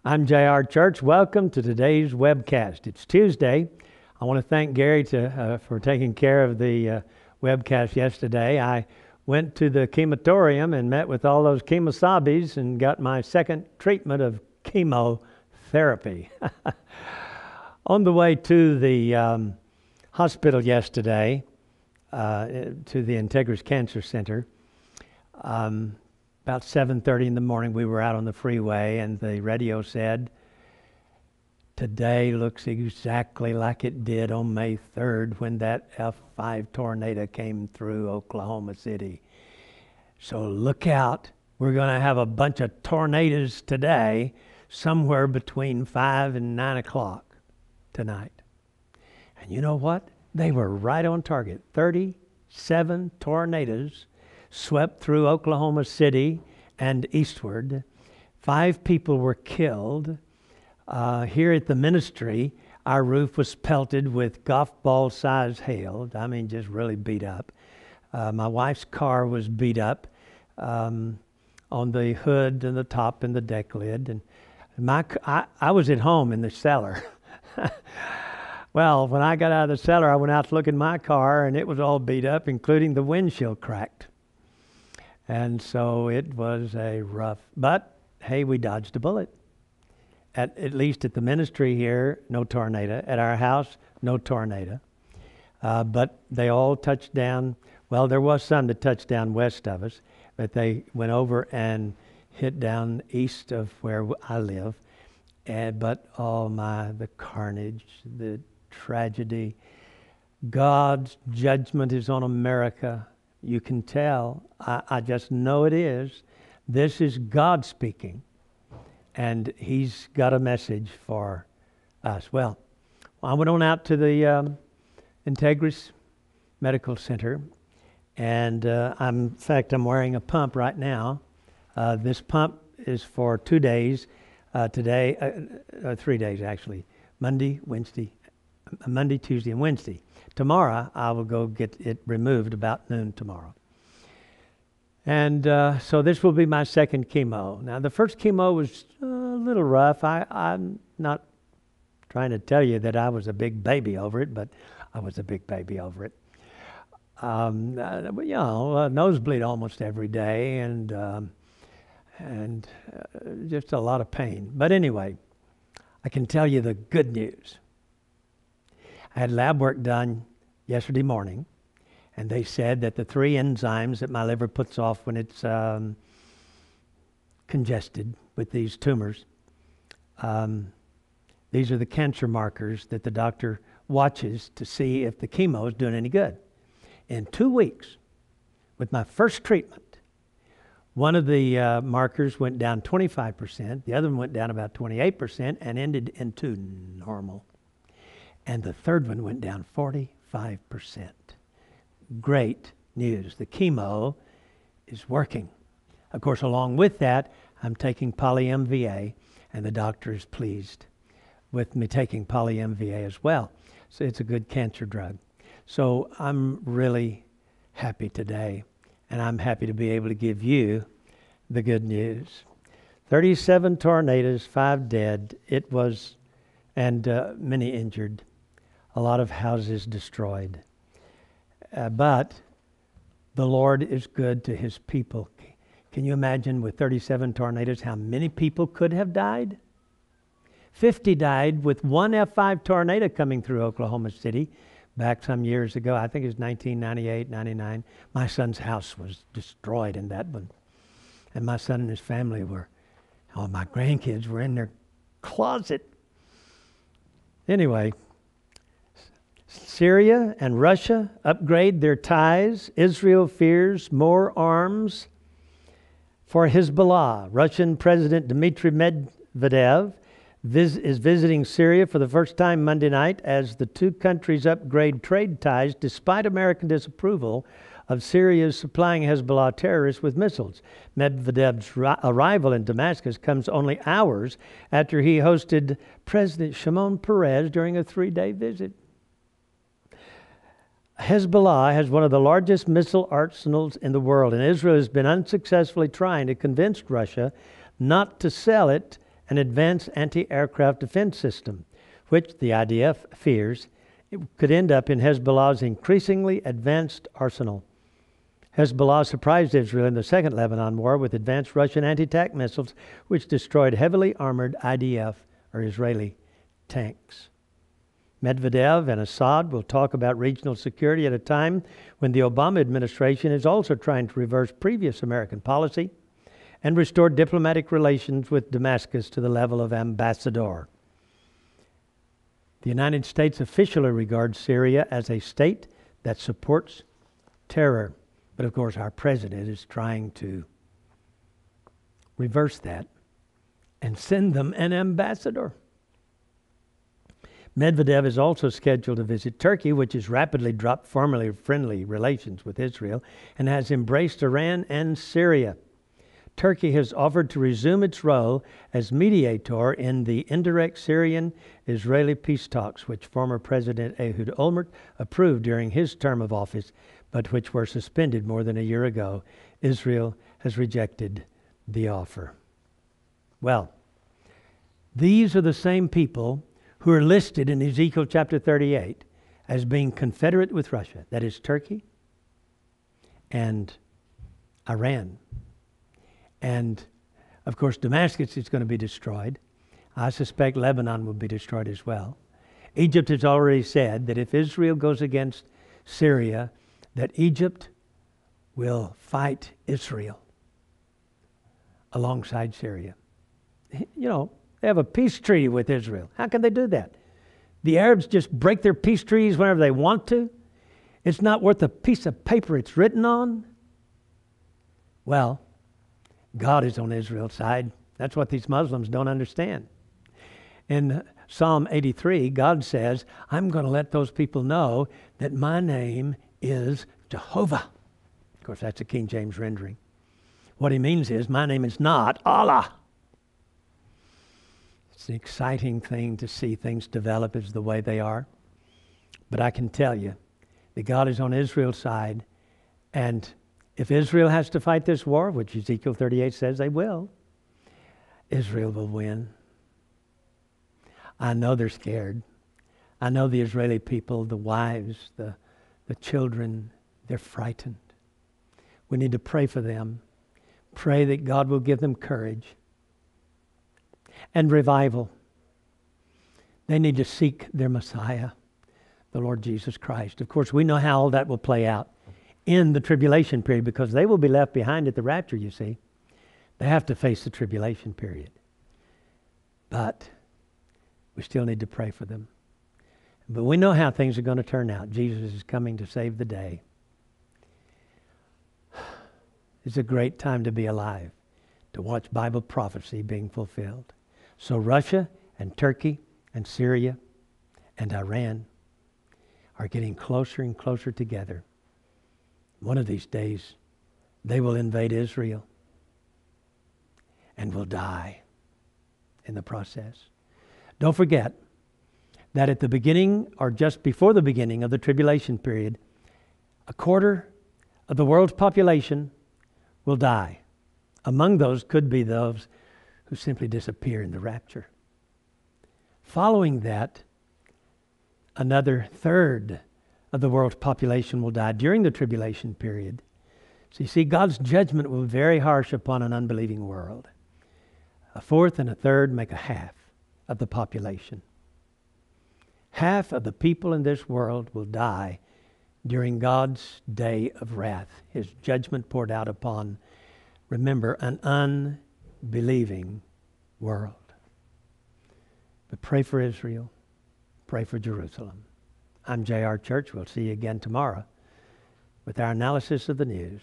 I'm J.R. Church. Welcome to today's webcast. It's Tuesday. I want to thank Gary for taking care of the webcast yesterday. I went to the crematorium and met with all those chemosabis and got my second treatment of chemotherapy. On the way to the hospital yesterday, to the Integris Cancer Center, about 7:30 in the morning, we were out on the freeway, and the radio said, "Today looks exactly like it did on May 3rd when that F5 tornado came through Oklahoma City. So look out. We're going to have a bunch of tornadoes today, somewhere between 5 and 9 o'clock tonight." And you know what? They were right on target. 37 tornadoes swept through Oklahoma City and eastward. 5 people were killed. Here at the ministry, our roof was pelted with golf ball size hail. I mean, just really beat up. My wife's car was beat up on the hood and the top and the deck lid. And I was at home in the cellar. Well, when I got out of the cellar, I went out to look at my car, and it was all beat up, including the windshield cracked. And so it was a rough, but hey, we dodged a bullet. At least at the ministry here, no tornado. At our house, no tornado. But they all touched down. Well, there was some that touched down west of us, but they went over and hit down east of where I live. But oh my, the carnage, the tragedy. God's judgment is on America. You can tell. I just know it is. This is God speaking. And He's got a message for us. Well, I went on out to the Integris Medical Center. And in fact, I'm wearing a pump right now. This pump is for 2 days. Today, 3 days actually. Monday, Tuesday, and Wednesday. Tomorrow, I will go get it removed about noon tomorrow. And so this will be my second chemo. Now, the first chemo was a little rough. I'm not trying to tell you that I was a big baby over it, but I was a big baby over it. Nosebleed almost every day, and just a lot of pain. But anyway, I can tell you the good news. I had lab work done yesterday morning, and they said that the 3 enzymes that my liver puts off when it's congested with these tumors, these are the cancer markers that the doctor watches to see if the chemo is doing any good. In 2 weeks, with my first treatment, one of the markers went down 25%, the other one went down about 28% and ended into normal. And the third one went down 45%. Great news. The chemo is working. Of course, along with that, I'm taking poly-MVA, and the doctor is pleased with me taking poly-MVA as well. So it's a good cancer drug. So I'm really happy today, and I'm happy to be able to give you the good news. 37 tornadoes, 5 dead. It was, and many injured. A lot of houses destroyed. But the Lord is good to His people. Can you imagine with 37 tornadoes how many people could have died? 50 died with one F5 tornado coming through Oklahoma City back some years ago. I think it was 1998, 99. My son's house was destroyed in that one. And my son and his family my grandkids were in their closet. Anyway, Syria and Russia upgrade their ties. Israel fears more arms for Hezbollah. Russian President Dmitry Medvedev is visiting Syria for the first time Monday night as the 2 countries upgrade trade ties despite American disapproval of Syria's supplying Hezbollah terrorists with missiles. Medvedev's arrival in Damascus comes only hours after he hosted President Shimon Peres during a 3-day visit. Hezbollah has one of the largest missile arsenals in the world, and Israel has been unsuccessfully trying to convince Russia not to sell it an advanced anti-aircraft defense system, which the IDF fears it could end up in Hezbollah's increasingly advanced arsenal. Hezbollah surprised Israel in the Second Lebanon War with advanced Russian anti-tank missiles, which destroyed heavily armored IDF, or Israeli, tanks. Medvedev and Assad will talk about regional security at a time when the Obama administration is also trying to reverse previous American policy and restore diplomatic relations with Damascus to the level of ambassador. The United States officially regards Syria as a state that supports terror. But of course, our president is trying to reverse that and send them an ambassador. Medvedev is also scheduled to visit Turkey, which has rapidly dropped formerly friendly relations with Israel and has embraced Iran and Syria. Turkey has offered to resume its role as mediator in the indirect Syrian-Israeli peace talks, which former President Ehud Olmert approved during his term of office, but which were suspended more than a year ago. Israel has rejected the offer. Well, these are the same people who are listed in Ezekiel chapter 38 as being confederate with Russia. That is Turkey and Iran. And, of course, Damascus is going to be destroyed. I suspect Lebanon will be destroyed as well. Egypt has already said that if Israel goes against Syria, that Egypt will fight Israel alongside Syria. You know, they have a peace treaty with Israel. How can they do that? The Arabs just break their peace treaties whenever they want to. It's not worth a piece of paper it's written on. Well, God is on Israel's side. That's what these Muslims don't understand. In Psalm 83, God says, I'm going to let those people know that my name is Jehovah. Of course, that's a King James rendering. What he means is, my name is not Allah. It's an exciting thing to see things develop as the way they are. But I can tell you that God is on Israel's side. And if Israel has to fight this war, which Ezekiel 38 says they will, Israel will win. I know they're scared. I know the Israeli people, the wives, the children, they're frightened. We need to pray for them. Pray that God will give them courage and revival. They need to seek their Messiah, the Lord Jesus Christ. Of course, we know how all that will play out in the tribulation period, because they will be left behind at the rapture, you see. They have to face the tribulation period. But we still need to pray for them. But we know how things are going to turn out. Jesus is coming to save the day. It's a great time to be alive, to watch Bible prophecy being fulfilled. So Russia and Turkey and Syria and Iran are getting closer and closer together. One of these days, they will invade Israel and will die in the process. Don't forget that at the beginning, or just before the beginning of the tribulation period, 1/4 of the world's population will die. Among those could be those who simply disappear in the rapture. Following that, another 1/3 of the world's population will die during the tribulation period. So you see, God's judgment will be very harsh upon an unbelieving world. 1/4 and 1/3 make 1/2 of the population. 1/2 of the people in this world will die during God's day of wrath, His judgment poured out upon, remember, an unbelieving world. But pray for Israel. Pray for Jerusalem. I'm J.R. Church. We'll see you again tomorrow with our analysis of the news.